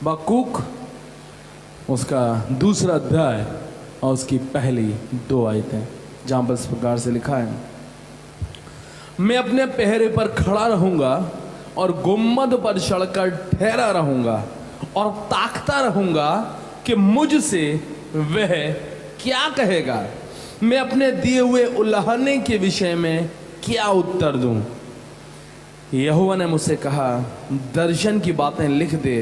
Habakkuk उसका दूसरा अध्याय और उसकी पहली 2 आयतें, जहां पर इस प्रकार से लिखा है, मैं अपने पहरे पर खड़ा रहूंगा और गुम्मद पर चढ़कर ठहरा रहूंगा और ताकता रहूंगा कि मुझसे वह क्या कहेगा। मैं अपने दिए हुए उल्लाहने के विषय में क्या उत्तर दूं। यहोवा ने मुझसे कहा, दर्शन की बातें लिख दे,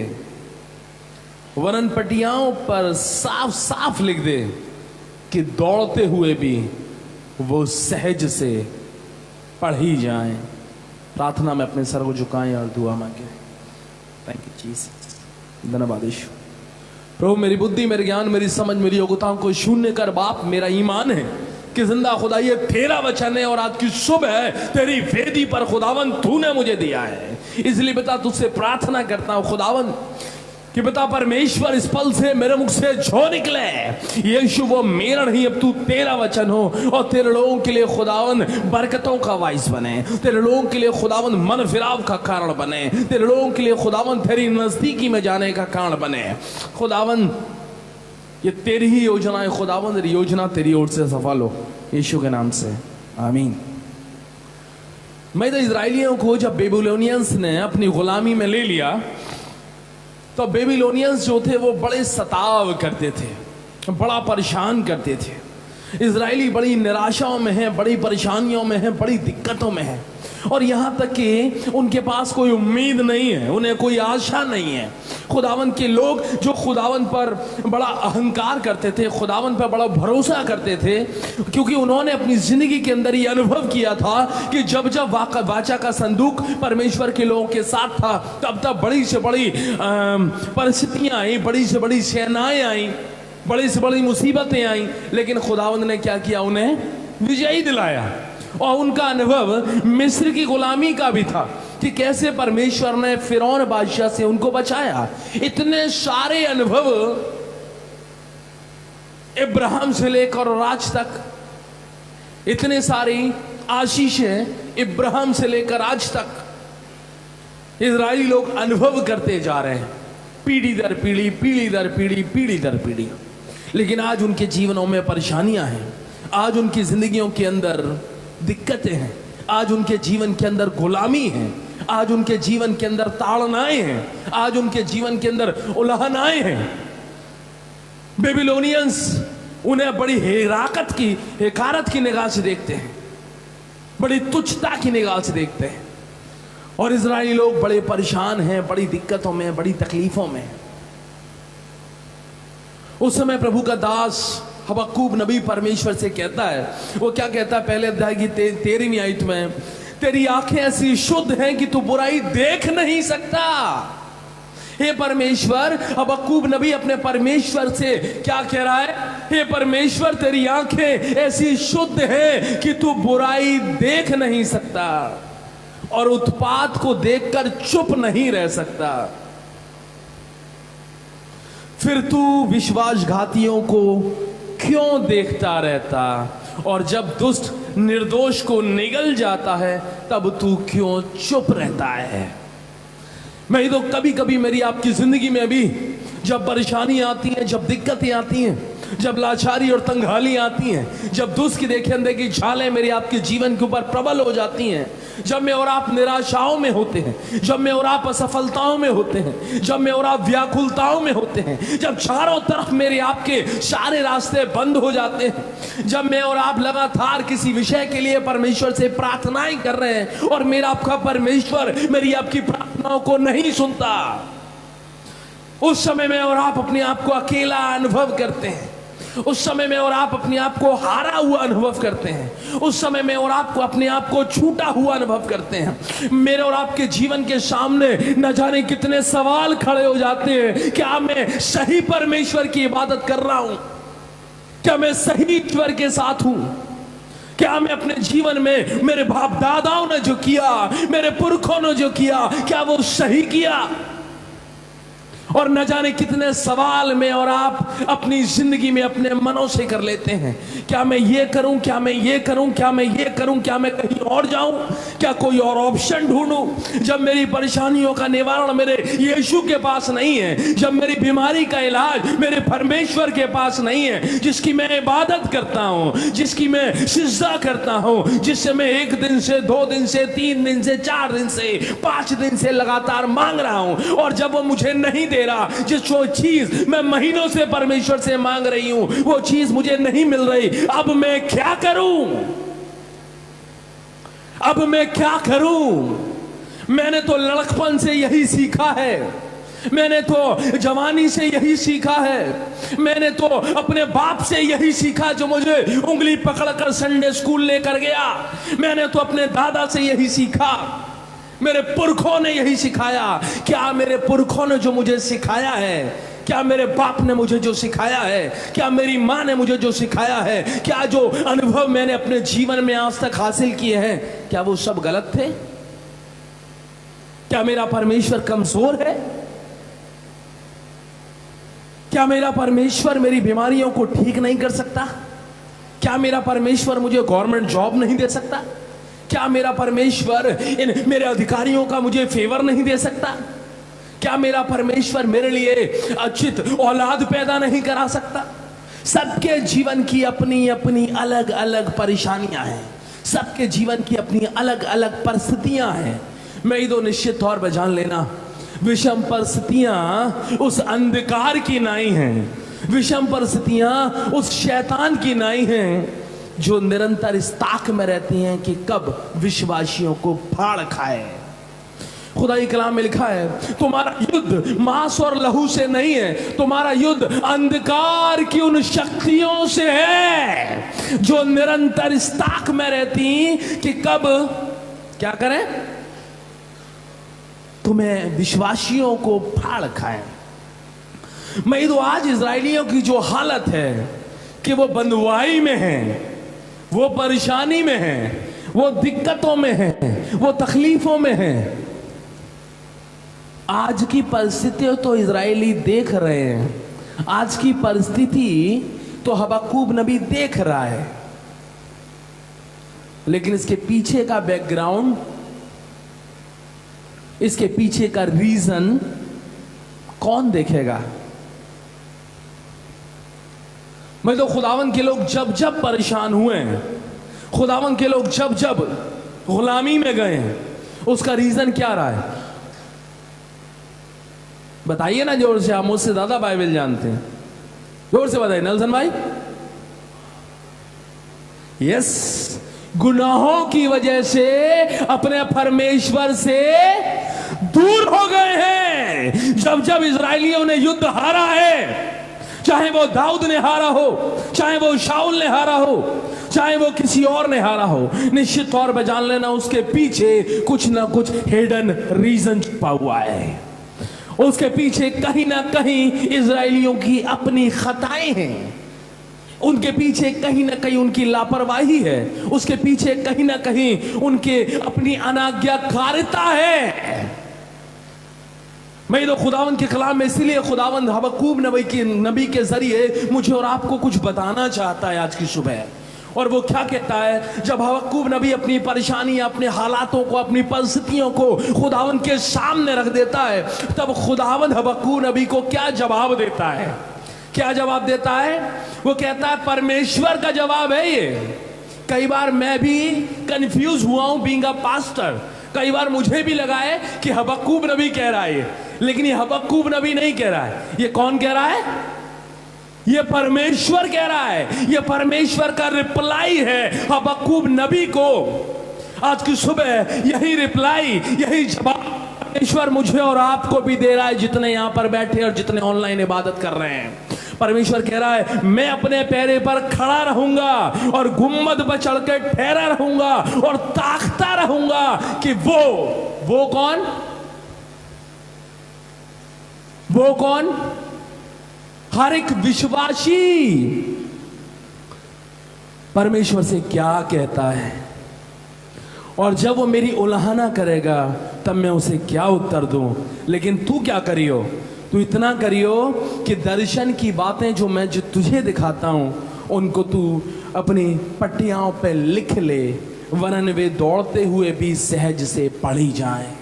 वरन पटियाओं पर साफ साफ लिख दे कि दौड़ते हुए भी वो सहज से पढ़ी जाएं। प्रार्थना में अपने सर को झुकाएं और दुआ मांगे। थैंक यू जीसस, धन्यवाद यीशु। प्रभु, मेरी बुद्धि, मेरे ज्ञान, मेरी समझ, मेरी योग्यताओं को शून्य कर बाप, मेरा ईमान है कि जिंदा खुदा ये तेरा वचन है और आज की सुबह है तेरी वेदी पर खुदावन तूने मुझे दिया है। इसलिए बेटा तुझसे प्रार्थना करता हूं खुदावन कि बेटा परमेश्वर इस पल से मेरे मुख से जो निकले यीशु वो मेरा नहीं, अब तू तेरा वचन हो और तेरे लोगों के लिए खुदावन बरकतों का वाइस बने, तेरे लोगों के लिए खुदावन मन फिराव का कारण बने, तेरे लोगों के लिए खुदावन तेरी नजदीकी में जाने का कारण बने। खुदावन ये तेरी ही योजना है खुदावन, तेरी योजना तेरी ओर से सफल हो यीशु के नाम से, आमीन। मैं तो इजराइलियों को जब बेबीलोनियंस ने अपनी गुलामी में ले लिया तो बेबीलोनियंस जो थे वो बड़े सताव करते थे, बड़ा परेशान करते थे। इजरायली बड़ी निराशाओं में है, बड़ी परेशानियों में है, बड़ी दिक्कतों में है और यहाँ तक कि उनके पास कोई उम्मीद नहीं है, उन्हें कोई आशा नहीं है। खुदावन के लोग जो खुदावन पर बड़ा अहंकार करते थे, खुदावन पर बड़ा भरोसा करते थे, क्योंकि उन्होंने अपनी जिंदगी के अंदर ये अनुभव किया था कि जब जब वाचा का संदूक परमेश्वर के लोगों के साथ था तब तब बड़ी से बड़ी परिस्थितियां आई, बड़ी से बड़ी सेनाएं आई, बड़ी से बड़ी मुसीबतें आई, लेकिन खुदावन ने क्या किया, उन्हें विजयी दिलाया। और उनका अनुभव मिस्र की गुलामी का भी था कि कैसे परमेश्वर ने फिरौन बादशाह से उनको बचाया। इतने सारे अनुभव इब्राहिम से लेकर राज तक, इतने सारी आशीषें इब्राहिम से लेकर आज तक इजरायली लोग अनुभव करते जा रहे हैं, पीढ़ी दर पीढ़ी, पीढ़ी दर पीढ़ी, पीढ़ी दर पीढ़ी। लेकिन आज उनके जीवनों में परेशानियां हैं, आज उनकी जिंदगियों के अंदर दिक्कतें हैं, आज उनके जीवन के अंदर गुलामी है, आज उनके जीवन के अंदर ताड़नाएं हैं, आज उनके जीवन के अंदर उल्लंघनाएं हैं। बेबीलोनियंस उन्हें बड़ी हकारत की निगाह से देखते हैं, बड़ी तुच्छता की निगाह से देखते हैं और इजरायली लोग बड़े परेशान हैं, बड़ी दिक्कतों में, बड़ी तकलीफों में। उस समय प्रभु का दास हबक्कूक नबी परमेश्वर से कहता है, वो क्या कहता है, पहले अध्याय की 13वीं आयत में, तेरी आंखें ऐसी शुद्ध हैं कि तू बुराई देख नहीं सकता। हे परमेश्वर, हबक्कूक नबी अपने परमेश्वर से क्या कह रहा है, हे परमेश्वर तेरी आंखें ऐसी शुद्ध हैं कि तू बुराई देख नहीं सकता और उत्पात को देखकर चुप नहीं रह सकता। फिर तू विश्वासघातियों को क्यों देखता रहता और जब दुष्ट निर्दोष को निगल जाता है तब तू क्यों चुप रहता है। मैं तो कभी कभी मेरी आपकी जिंदगी में भी जब परेशानी आती है, जब दिक्कतें आती हैं, जब लाचारी और तंगहाली आती हैं, जब दुष्ट की देखे अनदेखी झालें मेरे आपके जीवन के ऊपर प्रबल हो जाती हैं, जब मैं और आप निराशाओं में होते हैं, जब मैं और आप असफलताओं में होते हैं, जब मैं और आप व्याकुलताओं में होते हैं, जब चारों तरफ मेरे आपके सारे रास्ते बंद हो जाते हैं, जब मैं और आप लगातार किसी विषय के लिए परमेश्वर से प्रार्थनाएं कर रहे हैं और मेरा आपका परमेश्वर मेरी आपकी प्रार्थनाओं को नहीं सुनता, उस समय में और आप अपने आप को अकेला अनुभव करते हैं, उस समय में और आप अपने आप को हारा हुआ अनुभव करते हैं, उस समय में और आपको अपने आप को छूटा हुआ अनुभव करते हैं। मेरे और आपके जीवन के सामने न जाने कितने सवाल खड़े हो जाते हैं, क्या मैं सही परमेश्वर की इबादत कर रहा हूं, क्या मैं सही ईश्वर के साथ हूं, क्या मैं अपने जीवन में मेरे बाप दादाओं ने जो किया, मेरे पुरखों ने जो किया, क्या वो सही किया। और न जाने कितने सवाल में और आप अपनी जिंदगी में अपने मनों से कर लेते हैं, क्या मैं ये करूं, क्या मैं ये करूं, क्या मैं ये करूं, क्या मैं कहीं और जाऊं, क्या कोई और ऑप्शन ढूंढूं? जब मेरी परेशानियों का निवारण मेरे यीशु के पास नहीं है, जब मेरी बीमारी का इलाज मेरे परमेश्वर के पास नहीं है, जिसकी मैं इबादत करता हूं, जिसकी मैं सिजदा करता हूं, जिससे मैं 1 दिन से 2 दिन से 3 दिन से 4 दिन से 5 दिन से लगातार मांग रहा हूं, और जब वो मुझे नहीं दे रहा, जो चीज मैं महीनों से परमेश्वर से मांग रही हूं वो चीज मुझे नहीं मिल रही, अब मैं क्या करूं? अब मैं क्या करूं? मैंने तो लड़कपन से यही सीखा है, मैंने तो जवानी से यही सीखा है, मैंने तो अपने बाप से यही सीखा जो मुझे उंगली पकड़कर संडे स्कूल लेकर गया, मैंने तो अपने दादा से यही सीखा, मेरे पुरखों ने यही सिखाया। क्या मेरे पुरखों ने जो मुझे सिखाया है, क्या मेरे बाप ने मुझे जो सिखाया है, क्या मेरी माँ ने मुझे जो सिखाया है, क्या जो अनुभव मैंने अपने जीवन में आज तक हासिल किए हैं, क्या वो सब गलत थे? क्या मेरा परमेश्वर कमजोर है? क्या मेरा परमेश्वर मेरी बीमारियों को ठीक नहीं कर सकता? क्या मेरा परमेश्वर मुझे गवर्नमेंट जॉब नहीं दे सकता? क्या मेरा परमेश्वर इन मेरे अधिकारियों का मुझे फेवर नहीं दे सकता? क्या मेरा परमेश्वर मेरे लिए उचित औलाद पैदा नहीं करा सकता? सबके जीवन की अपनी अपनी अलग अलग परेशानियां हैं, सबके जीवन की अपनी अलग अलग परिस्थितियां हैं। मैं तो निश्चित तौर पर जान लेना, विषम परिस्थितियां उस अंधकार की नहीं हैं, विषम परिस्थितियां उस शैतान की नहीं हैं जो निरंतर इस ताक में रहती हैं कि कब विश्वासियों को फाड़ खाए। खुदाई कलाम में लिखा है, तुम्हारा युद्ध मांस और लहू से नहीं है, तुम्हारा युद्ध अंधकार की उन शक्तियों से है जो निरंतर इस ताक में रहती कि कब क्या करें? तुम्हें विश्वासियों को फाड़ खाएं। मैं तो आज इजराइलियों की जो हालत है कि वो बंधुआई में है, वो परेशानी में है, वो दिक्कतों में है, वो तकलीफों में है। आज की परिस्थिति तो इजरायली देख रहे हैं, आज की परिस्थिति तो हबक्कूक नबी देख रहा है, लेकिन इसके पीछे का बैकग्राउंड, इसके पीछे का रीजन कौन देखेगा? मैं तो खुदावन के लोग जब जब परेशान हुए हैं, खुदावन के लोग जब जब गुलामी में गए हैं, उसका रीजन क्या रहा है? बताइए ना जोर से, आप मुझसे ज्यादा बाइबल जानते हैं, जोर से बताइए नलसन भाई। यस, गुनाहों की वजह से अपने परमेश्वर से दूर हो गए हैं। जब जब इजरायलियों ने युद्ध हारा है, चाहे वो दाऊद ने हारा हो, चाहे वो शाऊल ने हारा हो, चाहे वो किसी और ने हारा हो, निश्चित तौर पर जान लेना उसके पीछे कुछ ना कुछ हिडन रीजन छुपा हुआ है। उसके पीछे कहीं ना कहीं इजरायलियों की अपनी खताएं हैं, उनके पीछे कहीं ना कहीं उनकी लापरवाही है, उसके पीछे कहीं ना कहीं उनके अपनी अनाज्ञाकारिता है। मैं तो खुदावंद के कलाम में इसीलिए खुदावंद हबक्कूक नबी के जरिए मुझे और आपको कुछ बताना चाहता है आज की सुबह। और वो क्या कहता है? जब हबक्कूक नबी अपनी परेशानी, अपने हालातों को, अपनी परिस्थितियों को खुदावंद के सामने रख देता है, तब खुदावंद हबक्कूक नबी को क्या जवाब देता है? क्या जवाब देता है? वो कहता है, परमेश्वर का जवाब है ये। कई बार मैं भी कंफ्यूज हुआ हूं बीइंग अ पास्टर, कई बार मुझे भी लगा है कि हबक्कूक नबी कह रहा है, लेकिन ये हबक्कूक नबी नहीं कह रहा है। ये कौन कह रहा है? ये परमेश्वर कह रहा है। ये परमेश्वर का रिप्लाई है हबक्कूक नबी को। आज की सुबह यही रिप्लाई, यही जवाब परमेश्वर मुझे और आपको भी दे रहा है, जितने यहां पर बैठे और जितने ऑनलाइन इबादत कर रहे हैं। परमेश्वर कह रहा है, मैं अपने पैरे पर खड़ा रहूंगा और गुम्मद पर चढ़कर ठहरा रहूंगा और ताकता रहूंगा कि वो कौन? वो कौन? हर एक विश्वासी परमेश्वर से क्या कहता है, और जब वो मेरी उल्लंघना करेगा तब मैं उसे क्या उत्तर दूं। लेकिन तू क्या करियो? तू इतना करियो कि दर्शन की बातें जो मैं तुझे दिखाता हूं उनको तू अपनी पट्टियां पे लिख ले, वरन वे दौड़ते हुए भी सहज से पड़ी जाएं।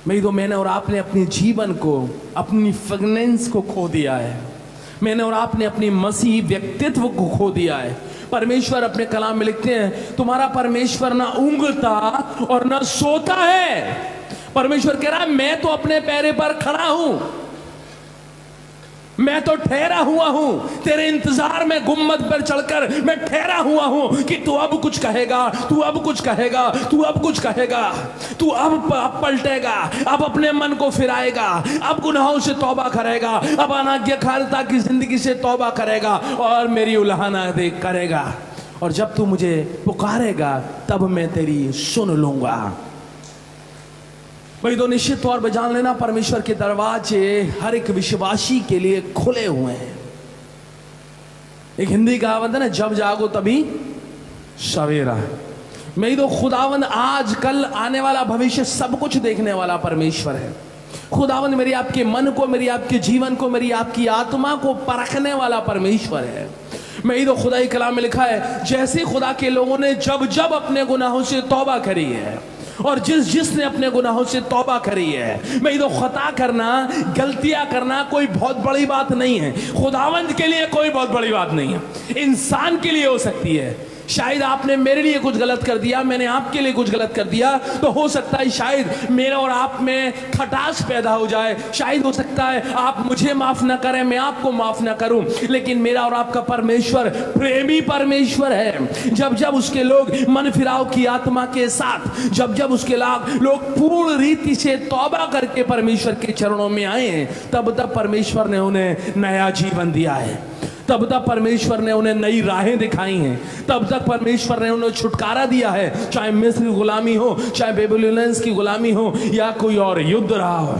मैं तो मैंने और आपने अपने जीवन को, अपनी फ्रेगनेंस को खो दिया है। मैंने और आपने अपनी मसीही व्यक्तित्व को खो दिया है। परमेश्वर अपने कलाम में लिखते हैं, तुम्हारा परमेश्वर ना ऊँघता और ना सोता है। परमेश्वर कह रहा है, मैं तो अपने पैरे पर खड़ा हूं, मैं तो ठहरा हुआ हूं, तेरे इंतजार में गुम्मद पर चढ़कर मैं ठहरा हुआ हूं कि तू अब कुछ कहेगा, तू अब कुछ कहेगा, तू अब कुछ कहेगा, तू अब पलटेगा, अब अपने मन को फिराएगा, अब गुनाहों से तौबा करेगा, अब अनाज्ञाकारिता की जिंदगी से तौबा करेगा और मेरी उल्हाना देख करेगा। और जब तू मुझे पुकारेगा तब मैं तेरी सुन लूंगा। भाई तो निश्चित तौर पर जान लेना, परमेश्वर के दरवाजे हर एक विश्वासी के लिए खुले हुए हैं। एक हिंदी कहावत है ना, जब जागो तभी सवेरा। मैं तो खुदावंद आज कल आने वाला भविष्य सब कुछ देखने वाला परमेश्वर है। खुदावंद मेरी आपके मन को, मेरी आपके जीवन को, मेरी आपकी आत्मा को परखने वाला परमेश्वर है। मैं तो खुदा ही कलाम में लिखा है, जैसे खुदा के लोगों ने जब जब अपने गुनाहों से तौबा करी है और जिसने अपने गुनाहों से तौबा करी है, मैं तो खता करना, गलतियां करना कोई बहुत बड़ी बात नहीं है। खुदावंद के लिए कोई बहुत बड़ी बात नहीं है, इंसान के लिए हो सकती है। शायद आपने मेरे लिए कुछ गलत कर दिया, मैंने आपके लिए कुछ गलत कर दिया, तो हो सकता है शायद मेरे और आप में खटास पैदा हो जाए। शायद हो सकता है आप मुझे माफ ना करें, मैं आपको माफ ना करूं। लेकिन मेरा और आपका परमेश्वर प्रेमी परमेश्वर है। जब जब उसके लोग मन फिराव की आत्मा के साथ, जब जब उसके लोग पूर्ण रीति से तौबा करके परमेश्वर के चरणों में आए हैं, तब तब परमेश्वर ने उन्हें नया जीवन दिया है, तब तक परमेश्वर ने उन्हें नई राहें दिखाई हैं, तब तक परमेश्वर ने उन्हें छुटकारा दिया है। चाहे मिस्र की गुलामी हो, चाहे बेबीलोनियंस की गुलामी हो, या कोई और युद्ध रहा हो,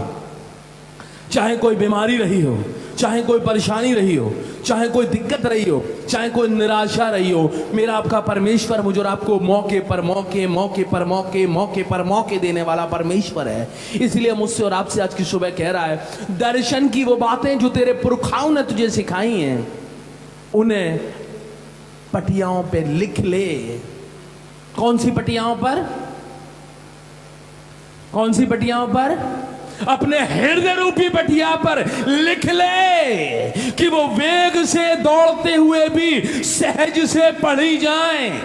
चाहे कोई बीमारी रही हो, चाहे कोई परेशानी रही हो, चाहे कोई दिक्कत रही हो, चाहे कोई निराशा रही हो, मेरा आपका परमेश्वर मुझे और आपको मौके पर मौके, मौके पर मौके, मौके पर मौके देने वाला परमेश्वर है। इसलिए मुझसे और आपसे आज की सुबह कह रहा है, दर्शन की वो बातें जो तेरे पुरखाओं ने तुझे सिखाई हैं, उन्हें पटियाओं पे लिख ले। कौन सी पटियाओं पर? कौन सी पटियाओं पर? अपने हृदय रूपी पटिया पर लिख ले कि वो वेग से दौड़ते हुए भी सहज से पढ़ी जाएं।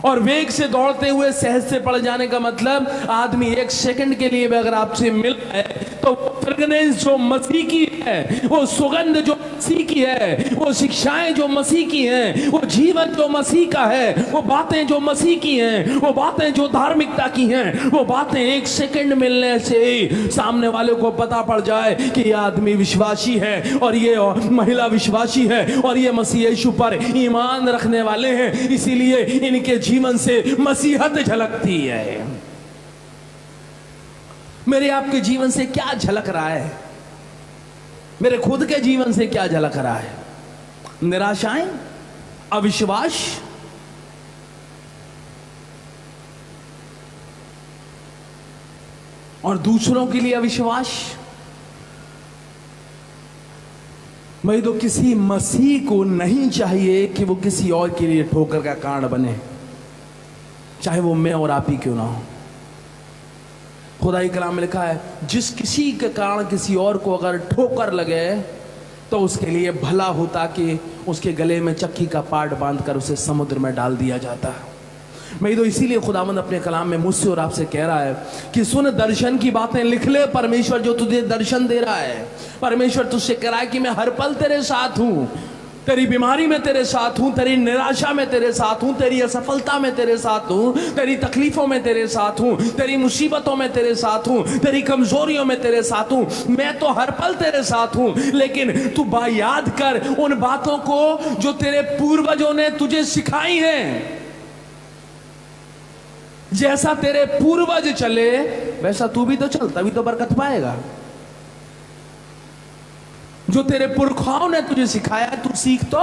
और वेग से दौड़ते हुए सहज से पड़ जाने का मतलब, आदमी एक सेकंड के लिए भी अगर आपसे मिल है तो फ्रेगनेंस जो मसीह की है, वो सुगंध जो मसीह की है, वो शिक्षाएं जो मसीह की हैं, वो जीवन जो मसीह का है, वो बातें जो मसीह की हैं, वो बातें जो धार्मिकता की हैं, वो बातें एक सेकंड मिलने से ही सामने वाले को पता पड़ जाए कि ये आदमी विश्वासी है और ये महिला विश्वासी है और ये मसीह यीशु पर ईमान रखने वाले हैं। इसीलिए इनके जीवन से मसीहत झलकती है। मेरे आपके जीवन से क्या झलक रहा है? मेरे खुद के जीवन से क्या झलक रहा है? निराशाएं, अविश्वास, और दूसरों के लिए अविश्वास। मैं तो किसी मसीह को नहीं चाहिए कि वो किसी और के लिए ठोकर का कारण बने, चाहे वो मैं और आप ही क्यों ना हो। खुदाई कलाम में लिखा है, जिस किसी के कारण किसी और को अगर ठोकर लगे तो उसके लिए भला होता कि उसके गले में चक्की का पाट बांधकर उसे समुद्र में डाल दिया जाता। मैं तो इसीलिए खुदावंद अपने कलाम में मुझसे और आपसे कह रहा है कि सुन, दर्शन की बातें लिख ले। परमेश्वर जो तुझे दर्शन दे रहा है, परमेश्वर तुझसे कह रहा है कि मैं हर पल तेरे साथ हूं, तेरी बीमारी में तेरे साथ हूं, तेरी निराशा में तेरे साथ हूं, तेरी असफलता में तेरे साथ हूं, तेरी तकलीफों में तेरे साथ हूं, तेरी मुसीबतों में तेरे साथ हूं, तेरी कमजोरियों में तेरे साथ हूं। मैं तो हर पल तेरे साथ हूं। लेकिन तू याद कर उन बातों को जो तेरे पूर्वजों ने तुझे सिखाई हैं। जैसा तेरे पूर्वज चले वैसा तू भी तो चल, तभी तो बरकत पाएगा। जो तेरे पुरखाओं ने तुझे सिखाया है, तू सीख तो,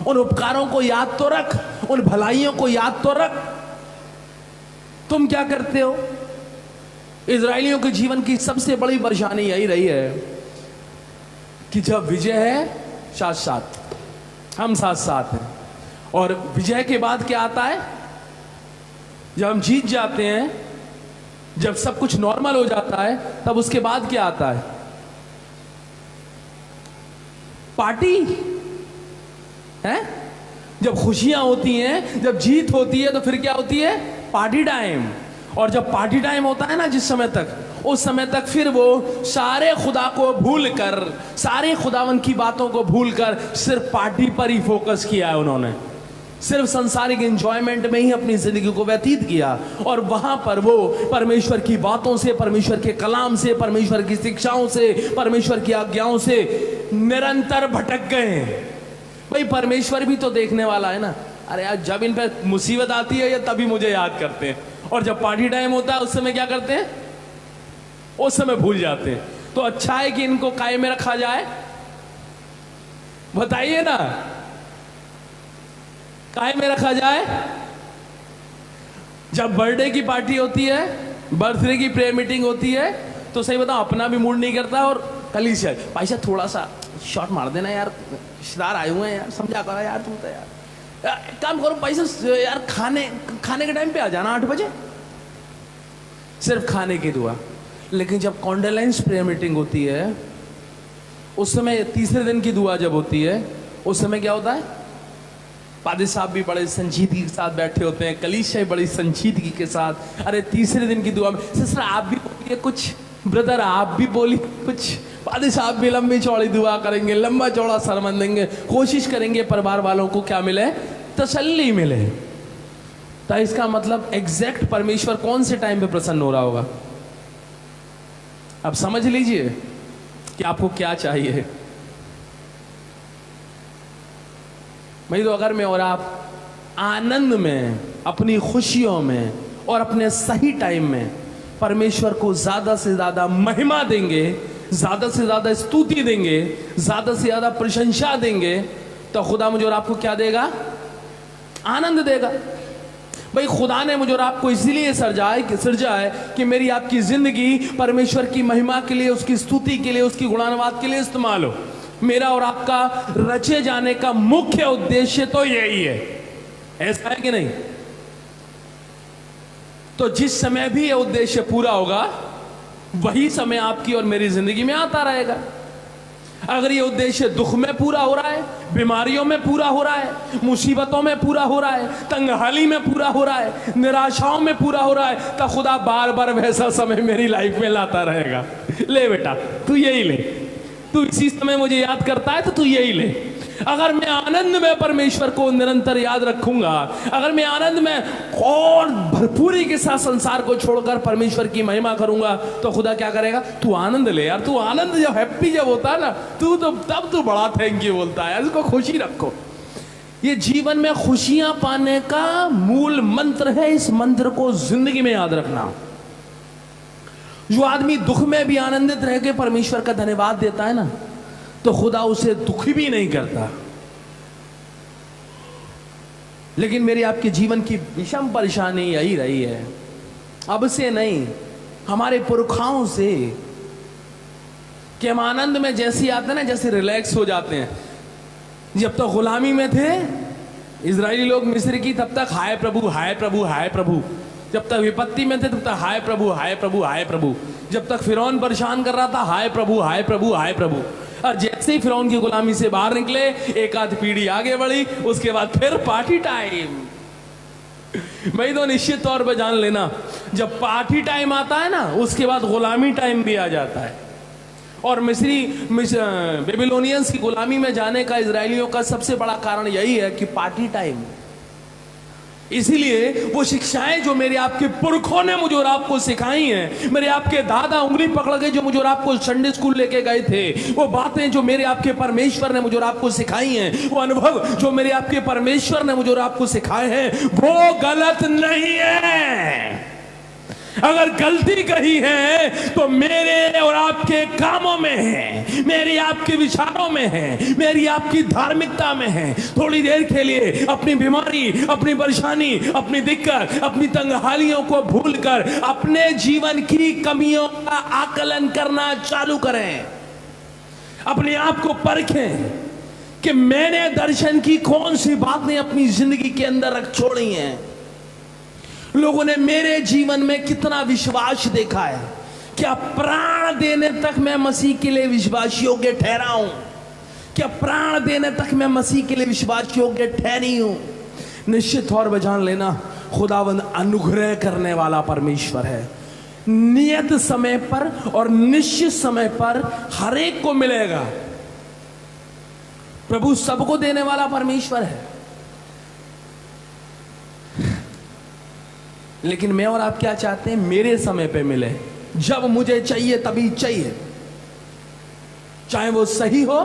उन उपकारों को याद तो रख, उन भलाइयों को याद तो रख। तुम क्या करते हो? इजरायलियों के जीवन की सबसे बड़ी परेशानी यही रही है कि जब विजय है साथ साथ, हम साथ साथ हैं, और विजय के बाद क्या आता है? जब हम जीत जाते हैं, जब सब कुछ नॉर्मल हो जाता है, तब उसके बाद क्या आता है? पार्टी है। जब खुशियां होती हैं, जब जीत होती है, तो फिर क्या होती है? Party time. और जब पार्टी टाइम होता है ना, जिस समय तक, उस समय तक फिर वो सारे खुदा को भूलकर, सारे खुदावन की बातों को भूलकर सिर्फ पार्टी पर ही फोकस किया है उन्होंने। सिर्फ संसारिक एंजॉयमेंट में ही अपनी जिंदगी को व्यतीत किया, और वहां पर वो परमेश्वर की बातों से, परमेश्वर के कलाम से, परमेश्वर की शिक्षाओं से, परमेश्वर की आज्ञाओं से निरंतर भटक गए। भाई परमेश्वर भी तो देखने वाला है ना। अरे यार, जब इन पर मुसीबत आती है, ये तभी मुझे याद करते हैं, और जब पार्टी टाइम होता है उस समय क्या करते हैं? उस समय भूल जाते हैं। तो अच्छा है कि इनको कायम में रखा जाए। बताइए ना, कायम में रखा जाए। जब बर्थडे की पार्टी होती है, बर्थडे की प्रेयर मीटिंग होती है, तो सही बताओ अपना भी मूड नहीं करता, और कलीसिया भाई साहब थोड़ा सा शॉट मार देना यार, रिश्तेदार आए हुए हैं यार, समझा करो यार, तुम तो यार काम करो भाई साहब यार, खाने के टाइम पे आ जाना 8 बजे, सिर्फ खाने की दुआ। लेकिन जब कॉन्डोलेंस प्रेयर मीटिंग होती है, उस समय तीसरे दिन की दुआ जब होती है, उस समय क्या होता है? पादी साहब भी बड़े संजीदगी के साथ बैठे होते हैं, कलीसिया बड़ी संजीदगी के साथ। अरे तीसरे दिन की दुआ में सिस्टर आप भी बोलिए कुछ, ब्रदर आप भी बोलिए कुछ, पादी साहब भी लंबी चौड़ी दुआ करेंगे, लंबा चौड़ा सरमन देंगे, कोशिश करेंगे परिवार वालों को क्या मिले? तसल्ली मिले। तो इसका मतलब एग्जैक्ट परमेश्वर कौन से टाइम पे प्रसन्न हो रहा होगा? अब समझ लीजिए कि आपको क्या चाहिए। भाई तो अगर मैं और आप आनंद में, अपनी खुशियों में और अपने सही टाइम में परमेश्वर को ज्यादा से ज्यादा महिमा देंगे, ज्यादा से ज्यादा स्तुति देंगे, ज्यादा से ज्यादा प्रशंसा देंगे, तो खुदा मुझे और आपको क्या देगा? आनंद देगा। भाई खुदा ने मुझे और आपको इसीलिए सृजा है कि मेरी आपकी जिंदगी परमेश्वर की महिमा के लिए, उसकी स्तुति के लिए, उसकी गुणानुवाद के लिए इस्तेमाल हो। मेरा और आपका रचे जाने का मुख्य उद्देश्य तो यही है। ऐसा है कि नहीं? तो जिस समय भी यह उद्देश्य पूरा होगा, वही समय आपकी और मेरी जिंदगी में आता रहेगा। अगर ये उद्देश्य दुख में पूरा हो रहा है, बीमारियों में पूरा हो रहा है, मुसीबतों में पूरा हो रहा है, तंगहाली में पूरा हो रहा है, निराशाओं में पूरा हो रहा है, तो खुदा बार बार वैसा समय मेरी लाइफ में लाता रहेगा। ले बेटा तू यही ले, तू इसी समय मुझे याद करता है तो तू यही ले। अगर मैं आनंद में परमेश्वर को निरंतर याद रखूंगा, अगर मैं आनंद में और भरपूरी के साथ संसार को छोड़कर परमेश्वर की महिमा करूंगा, तो खुदा क्या करेगा? तू आनंद ले यार, तू आनंद जब हैप्पी जब होता है ना, तू तो तब तू बड़ा थैंक यू बोलता है। इसको खुशी रखो। ये जीवन में खुशियां पाने का मूल मंत्र है। इस मंत्र को जिंदगी में याद रखना। जो आदमी दुख में भी आनंदित रह के परमेश्वर का धन्यवाद देता है ना, तो खुदा उसे दुखी भी नहीं करता। लेकिन मेरी आपके जीवन की विषम परेशानी यही रही है, अब से नहीं, हमारे पुरखाओं से, कि हम आनंद में जैसे आते हैं ना, जैसे रिलैक्स हो जाते हैं। जब तक गुलामी में थे इजरायली लोग मिस्र की, तब तक हाय प्रभु हाय प्रभु हाय प्रभु। जब तक विपत्ति में थे तब तक हाय प्रभु हाय प्रभु हाय प्रभु। जब तक फिरौन परेशान कर रहा था, हाय प्रभु हाय प्रभु हाय प्रभु। और जैसे ही फिरौन की गुलामी से बाहर निकले, एक आध पीढ़ी आगे बढ़ी, उसके बाद फिर पार्टी टाइम। भाई तो निश्चित तौर पर जान लेना, जब पार्टी टाइम आता है ना, उसके बाद गुलामी टाइम भी आ जाता है। और बेबीलोनियंस की गुलामी में जाने का इजरायलियों का सबसे बड़ा कारण यही है कि पार्टी टाइम। इसीलिए वो शिक्षाएं जो मेरे आपके पुरखों ने मुझे और आपको सिखाई हैं, मेरे आपके दादा उंगली पकड़ के जो मुझे और आपको संडे स्कूल लेके गए थे, वो बातें जो मेरे आपके परमेश्वर ने मुझे और आपको सिखाई हैं, वो अनुभव जो मेरे आपके परमेश्वर ने मुझे और आपको सिखाए हैं, वो गलत नहीं है। अगर गलती कही है तो मेरे और आपके कामों में है, मेरे आपके विचारों में है, मेरी आपकी धार्मिकता में है। थोड़ी देर के लिए अपनी बीमारी, अपनी परेशानी, अपनी दिक्कत, अपनी तंगहालियों को भूलकर अपने जीवन की कमियों का आकलन करना चालू करें। अपने आप को परखें कि मैंने दर्शन की कौन सी बातें अपनी जिंदगी के अंदर रख छोड़ी हैं। लोगों ने मेरे जीवन में कितना विश्वास देखा है। क्या प्राण देने तक मैं मसीह के लिए विश्वास योग्य ठहरा हूं? क्या प्राण देने तक मैं मसीह के लिए विश्वास योग्य ठहरी हूं? निश्चित तौर पर जान लेना, खुदावंद अनुग्रह करने वाला परमेश्वर है। नियत समय पर और निश्चित समय पर हर एक को मिलेगा। प्रभु सबको देने वाला परमेश्वर है। लेकिन मैं और आप क्या चाहते हैं? मेरे समय पे मिले, जब मुझे चाहिए तभी चाहिए, चाहे वो सही हो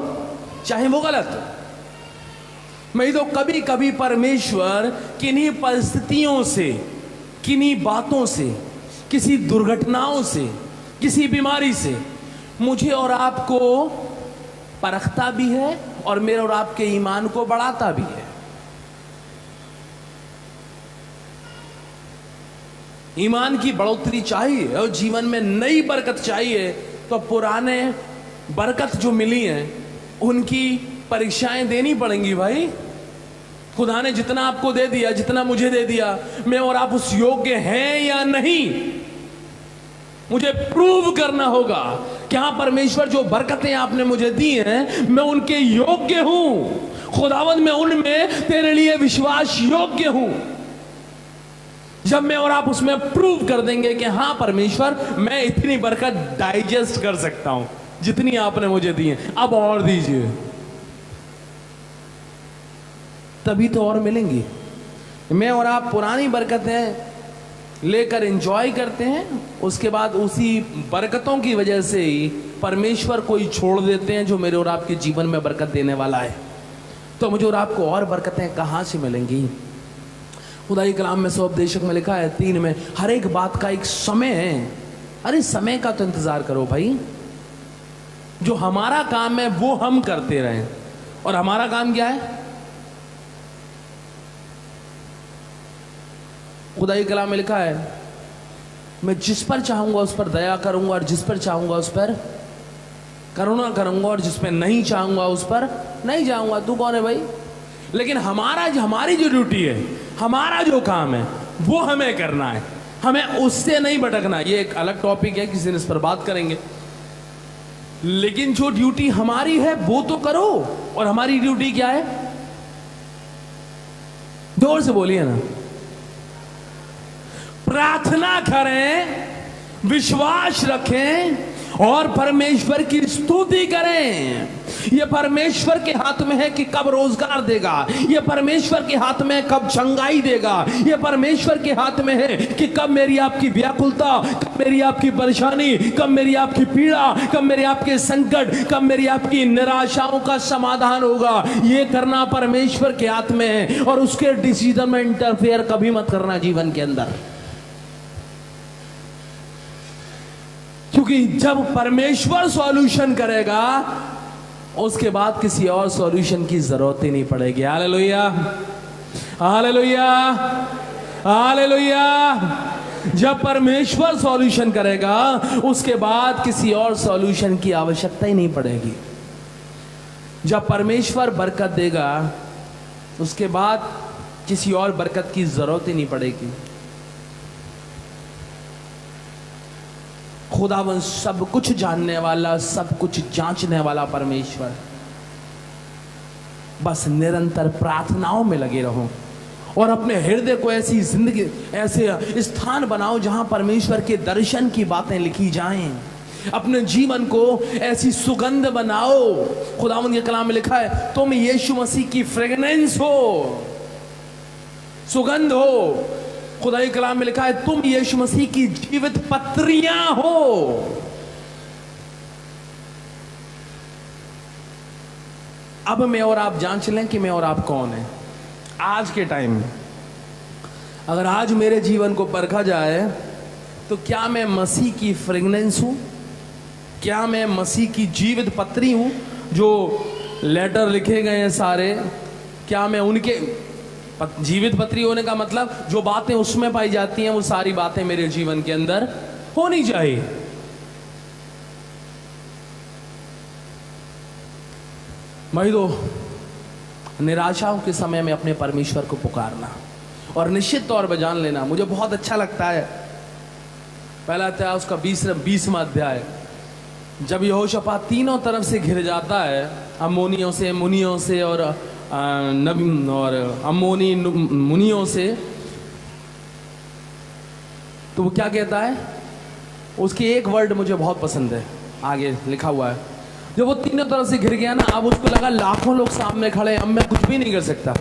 चाहे वो गलत हो। मैं तो कभी कभी परमेश्वर किन्हीं परिस्थितियों से, किन्हीं बातों से, किसी दुर्घटनाओं से, किसी बीमारी से मुझे और आपको परखता भी है और मेरे और आपके ईमान को बढ़ाता भी है। ईमान की बढ़ोतरी चाहिए और जीवन में नई बरकत चाहिए, तो पुराने बरकत जो मिली हैं उनकी परीक्षाएं देनी पड़ेंगी भाई। खुदा ने जितना आपको दे दिया, जितना मुझे दे दिया, मैं और आप उस योग्य हैं या नहीं, मुझे प्रूव करना होगा कि हाँ परमेश्वर जो बरकतें आपने मुझे दी हैं मैं उनके योग्य हूं। खुदावंद मैं उनमें तेरे लिए विश्वास योग्य हूं। जब मैं और आप उसमें प्रूव कर देंगे कि हाँ परमेश्वर मैं इतनी बरकत डाइजेस्ट कर सकता हूं जितनी आपने मुझे दी है, अब और दीजिए, तभी तो और मिलेंगी। मैं और आप पुरानी बरकतें लेकर एंजॉय करते हैं, उसके बाद उसी बरकतों की वजह से ही परमेश्वर कोई छोड़ देते हैं जो मेरे और आपके जीवन में बरकत देने वाला है। तो मुझे और आपको और बरकतें कहां से मिलेंगी? खुदाई कलाम में उपदेशक में लिखा है 3 में, हर एक बात का एक समय है। अरे समय का तो इंतजार करो भाई। जो हमारा काम है वो हम करते रहें, और हमारा काम क्या है? खुदाई कलाम में लिखा है मैं जिस पर चाहूंगा उस पर दया करूंगा और जिस पर चाहूंगा उस पर करुणा करूंगा और जिस पर नहीं चाहूंगा उस पर नहीं जाऊंगा। तू कौन है भाई? लेकिन हमारी जो ड्यूटी है, हमारा जो काम है वो हमें करना है, हमें उससे नहीं भटकना। ये एक अलग टॉपिक है, किसी दिन इस पर बात करेंगे। लेकिन जो ड्यूटी हमारी है वो तो करो। और हमारी ड्यूटी क्या है? जोर से बोलिए ना। प्रार्थना करें, विश्वास रखें और परमेश्वर की स्तुति करें। यह परमेश्वर के हाथ में है कि कब रोजगार देगा, यह परमेश्वर के हाथ में है कब चंगाई देगा, यह परमेश्वर के हाथ में है कि कब मेरी आपकी व्याकुलता, कब मेरी आपकी परेशानी, कब मेरी आपकी पीड़ा, कब मेरे आपके संकट, कब मेरी आपकी निराशाओं का समाधान होगा। यह करना परमेश्वर के हाथ में है और उसके डिसीजन में इंटरफेयर कभी मत करना जीवन के अंदर। क्योंकि जब परमेश्वर सॉल्यूशन करेगा उसके बाद किसी और सॉल्यूशन की जरूरत ही नहीं पड़ेगी। Hallelujah, hallelujah, hallelujah. जब परमेश्वर सॉल्यूशन करेगा उसके बाद किसी और सॉल्यूशन की आवश्यकता ही नहीं पड़ेगी। जब परमेश्वर बरकत देगा उसके बाद किसी और बरकत की जरूरत ही नहीं पड़ेगी। खुदावंद सब कुछ जानने वाला, सब कुछ जांचने वाला परमेश्वर। बस निरंतर प्रार्थनाओं में लगे रहो और अपने हृदय को ऐसी जिंदगी, ऐसे स्थान बनाओ जहां परमेश्वर के दर्शन की बातें लिखी जाएं। अपने जीवन को ऐसी सुगंध बनाओ। खुदावंद के कलाम में लिखा है तुम यीशु मसीह की फ्रेगनेंस हो, सुगंध हो। खुदाई कलाम में लिखा है तुम यीशु मसीह की जीवित पत्रियां हो। अब मैं और आप जांच लें कि मैं और आप कौन है आज के टाइम में। अगर आज मेरे जीवन को परखा जाए तो क्या मैं मसीह की फ्रेगनेंस हूं? क्या मैं मसीह की जीवित पत्री हूं? जो लेटर लिखे गए हैं सारे, क्या मैं उनके जीवित पत्री होने का मतलब जो बातें उसमें पाई जाती हैं वो सारी बातें मेरे जीवन के अंदर होनी चाहिए। भाई तो निराशाओं के समय में अपने परमेश्वर को पुकारना और निश्चित तौर पर जान लेना। मुझे बहुत अच्छा लगता है पहला अध्याय उसका 20वां अध्याय, जब यहोशापात तीनों तरफ से घिर जाता है, अम्मोनियों से, मुनियों से और नबी और अम्मोनी मुनियों से, तो वो क्या कहता है? उसकी एक वर्ड मुझे बहुत पसंद है, आगे लिखा हुआ है, जब वो तीनों तरफ से घिर गया ना, अब उसको लगा लाखों लोग सामने खड़े, अब मैं कुछ भी नहीं कर सकता।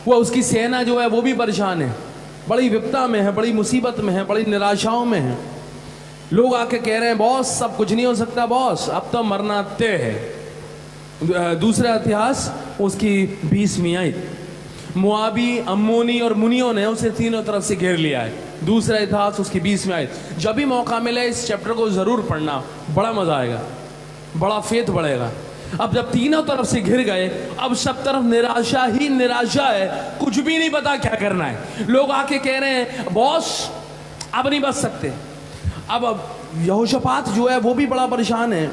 वो उसकी सेना जो है वो भी परेशान है, बड़ी विपदा में है, बड़ी मुसीबत में है, बड़ी निराशाओं में है। लोग आके कह रहे हैं बॉस सब कुछ नहीं हो सकता, बॉस अब तो मरना तय है। दूसरा इतिहास उसकी 20वीं आयत, मुआबी, अम्मोनी और मुनियों ने उसे तीनों तरफ से घेर लिया है। दूसरा इतिहास उसकी 20वीं आयत। जब भी मौका मिले इस चैप्टर को जरूर पढ़ना, बड़ा मजा आएगा, बड़ा फेथ बढ़ेगा। अब जब तीनों तरफ से घिर गए, अब सब तरफ निराशा ही निराशा है, कुछ भी नहीं पता क्या करना है। लोग आके कह रहे हैं बॉस अब नहीं बच सकते। अब यहोशापात जो है वो भी बड़ा परेशान है,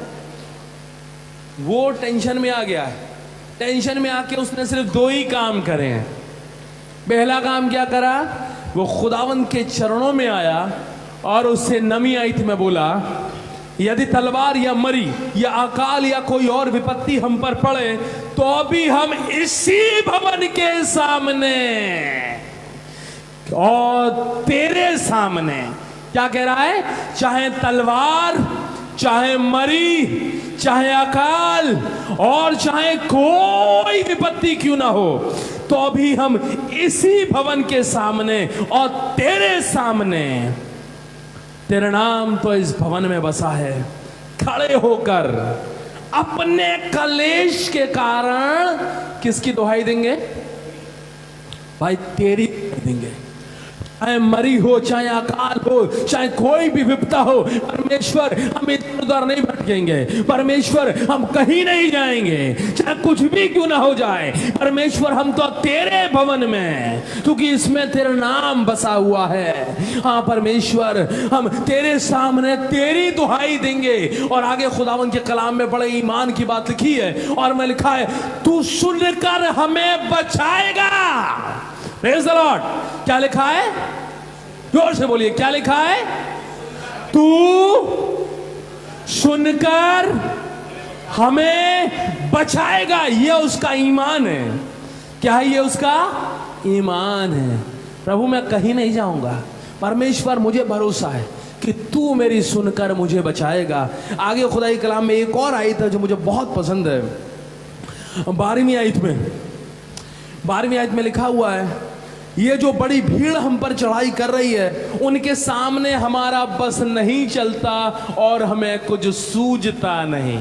वो टेंशन में आ गया है। टेंशन में आके उसने सिर्फ 2 ही काम करे हैं। पहला काम क्या करा? वो खुदावंद के चरणों में आया और उससे नमी आयत में बोला, यदि तलवार या मरी या अकाल या कोई और विपत्ति हम पर पड़े तो भी हम इसी भवन के सामने और तेरे सामने, क्या कह रहा है? चाहे तलवार, चाहे मरी, चाहे अकाल और चाहे कोई विपत्ति क्यों ना हो, तो भी हम इसी भवन के सामने और तेरे सामने, तेरा नाम तो इस भवन में बसा है, खड़े होकर अपने कलेश के कारण किसकी दुहाई देंगे? भाई तेरी देंगे। चाहे मरी हो, चाहे अकाल हो, चाहे कोई भी विपदा हो, परमेश्वर हम इधर उधर नहीं भटकेंगे, परमेश्वर हम कहीं नहीं जाएंगे, चाहे कुछ भी क्यों ना हो जाए, परमेश्वर हम तो तेरे भवन में, क्योंकि इसमें तेरा नाम बसा हुआ है। हाँ परमेश्वर, हम तेरे सामने तेरी दुहाई देंगे। और आगे खुदावन के कलाम में बड़े ईमान की बात लिखी है, और में लिखा है, तू सुनकर हमें बचाएगा। Praise the Lord. क्या लिखा है? जोर से बोलिए, क्या लिखा है? तू सुनकर हमें बचाएगा। ये उसका ईमान है। क्या है ये? उसका ईमान है। प्रभु मैं कहीं नहीं जाऊंगा, परमेश्वर मुझे भरोसा है कि तू मेरी सुनकर मुझे बचाएगा। आगे खुदाई कलाम में एक और आयत है जो मुझे बहुत पसंद है, 12वीं आयत में लिखा हुआ है, ये जो बड़ी भीड़ हम पर चढ़ाई कर रही है, उनके सामने हमारा बस नहीं चलता और हमें कुछ सूझता नहीं।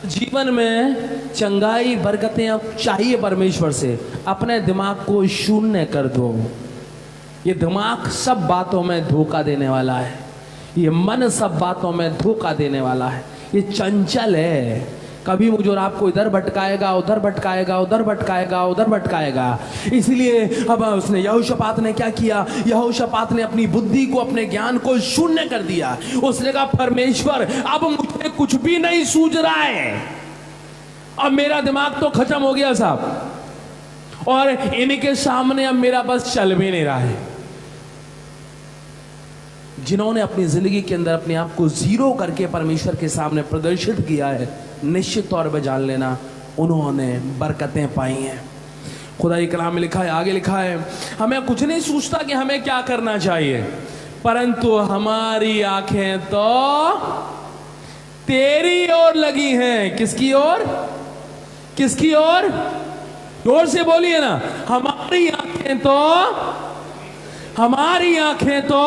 जीवन में चंगाई बरकतें चाहिए परमेश्वर से, अपने दिमाग को शून्य कर दो। ये दिमाग सब बातों में धोखा देने वाला है, ये मन सब बातों में धोखा देने वाला है, ये चंचल है। कभी मुझे और आपको इधर भटकाएगा, उधर भटकाएगा, उधर भटकाएगा, उधर भटकाएगा। इसलिए अब उसने, यहोशापात ने क्या किया? यहोशापात ने अपनी बुद्धि को, अपने ज्ञान को शून्य कर दिया। उसने कहा परमेश्वर अब मुझे कुछ भी नहीं सूझ रहा है, अब मेरा दिमाग तो खत्म हो गया साहब, और इनके सामने अब मेरा बस चल भी नहीं रहा है। जिन्होंने अपनी जिंदगी के अंदर अपने आप को जीरो करके परमेश्वर के सामने प्रदर्शित किया है, निश्चित तौर पर जान लेना उन्होंने बरकतें पाई हैं। खुदा के कलाम में लिखा है, आगे लिखा है, हमें कुछ नहीं सूझता कि हमें क्या करना चाहिए, परंतु हमारी आंखें तो तेरी ओर लगी हैं। किसकी ओर? किसकी ओर? जोर से बोलिए ना, हमारी आंखें तो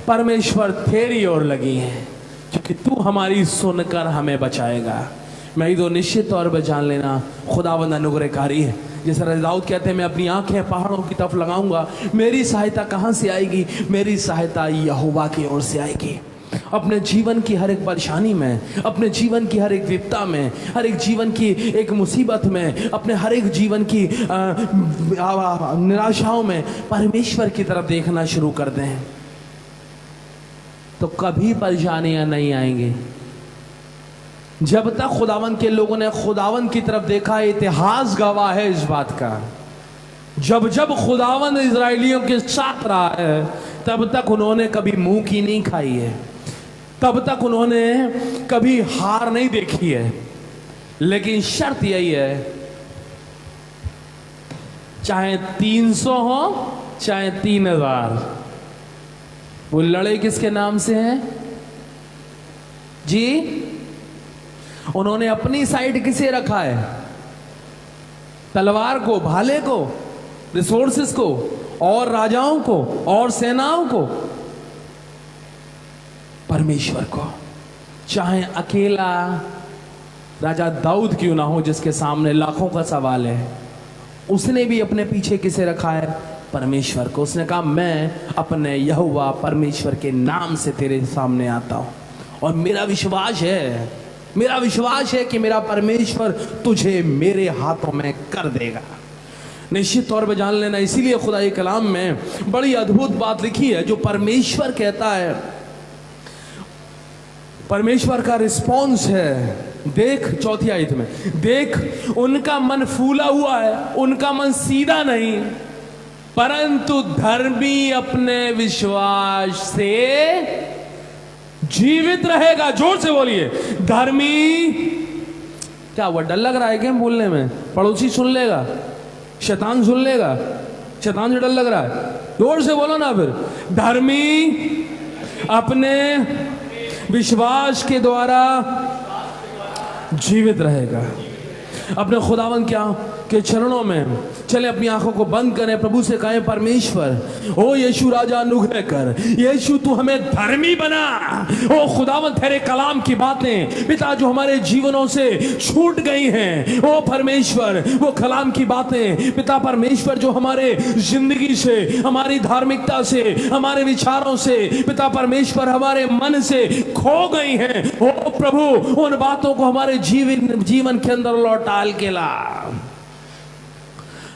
परमेश्वर तेरी ओर लगी हैं, क्योंकि तू हमारी सुनकर हमें बचाएगा। मैं तो निश्चित तौर पर जान लेना खुदावंद अनुग्रहकारी है। जैसे दाऊद कहते हैं, मैं अपनी आंखें पहाड़ों की तरफ लगाऊंगा, मेरी सहायता कहां से आएगी? मेरी सहायता यहोवा की ओर से आएगी। अपने जीवन की हर एक परेशानी में, अपने जीवन की हर एक विपदा में, हर एक जीवन की एक मुसीबत में, अपने हर एक जीवन की निराशाओं में परमेश्वर की तरफ देखना शुरू कर दें, तो कभी परेशानियां नहीं आएंगी। जब तक खुदावन के लोगों ने खुदावन की तरफ देखा, इतिहास गवाह है इस बात का, जब जब खुदावन इजराइलियों के साथ रहा है तब तक उन्होंने कभी मुंह की नहीं खाई है, तब तक उन्होंने कभी हार नहीं देखी है। लेकिन शर्त यही है, चाहे 300 हो चाहे 3000, वो लड़े किसके नाम से हैं जी? उन्होंने अपनी साइड किसे रखा है? तलवार को, भाले को, रिसोर्सेस को, और राजाओं को, और सेनाओं को? परमेश्वर को। चाहे अकेला राजा दाऊद क्यों ना हो, जिसके सामने लाखों का सवाल है, उसने भी अपने पीछे किसे रखा है? परमेश्वर को। उसने कहा मैं अपने यहोवा परमेश्वर के नाम से तेरे सामने आता हूं, और मेरा विश्वास है कि मेरा परमेश्वर तुझे मेरे हाथों में कर देगा। निश्चित तौर पे जान लेना, इसीलिए खुदाई कलाम में बड़ी अद्भुत बात लिखी है, जो परमेश्वर कहता है, परमेश्वर का रिस्पॉन्स है। देख, चौथी आयत में देख, उनका मन फूला हुआ है, उनका मन सीधा नहीं, परंतु धर्मी अपने विश्वास से जीवित रहेगा। जोर से बोलिए, धर्मी। क्या हुआ, डर लग रहा है क्या बोलने में? पड़ोसी सुन लेगा, शैतान सुन लेगा, शैतान से डर लग रहा है? जोर से बोलो ना फिर। धर्मी अपने विश्वास के द्वारा जीवित रहेगा। अपने खुदावन के चरणों में चले, अपनी आंखों को बंद करें, प्रभु से कहें, परमेश्वर, ओ यीशु राजा अनुग्रह कर, यीशु तू हमें धर्मी बना। ओ खुदावन, तेरे कलाम की बातें पिता जो हमारे जीवनों से छूट गई हैं, ओ परमेश्वर, वो कलाम की बातें पिता परमेश्वर जो हमारे जिंदगी से, हमारी धार्मिकता से, हमारे विचारों से पिता परमेश्वर हमारे मन से खो गई हैं, ओ प्रभु, उन बातों को हमारे जीवन के अंदर लौटा के ला।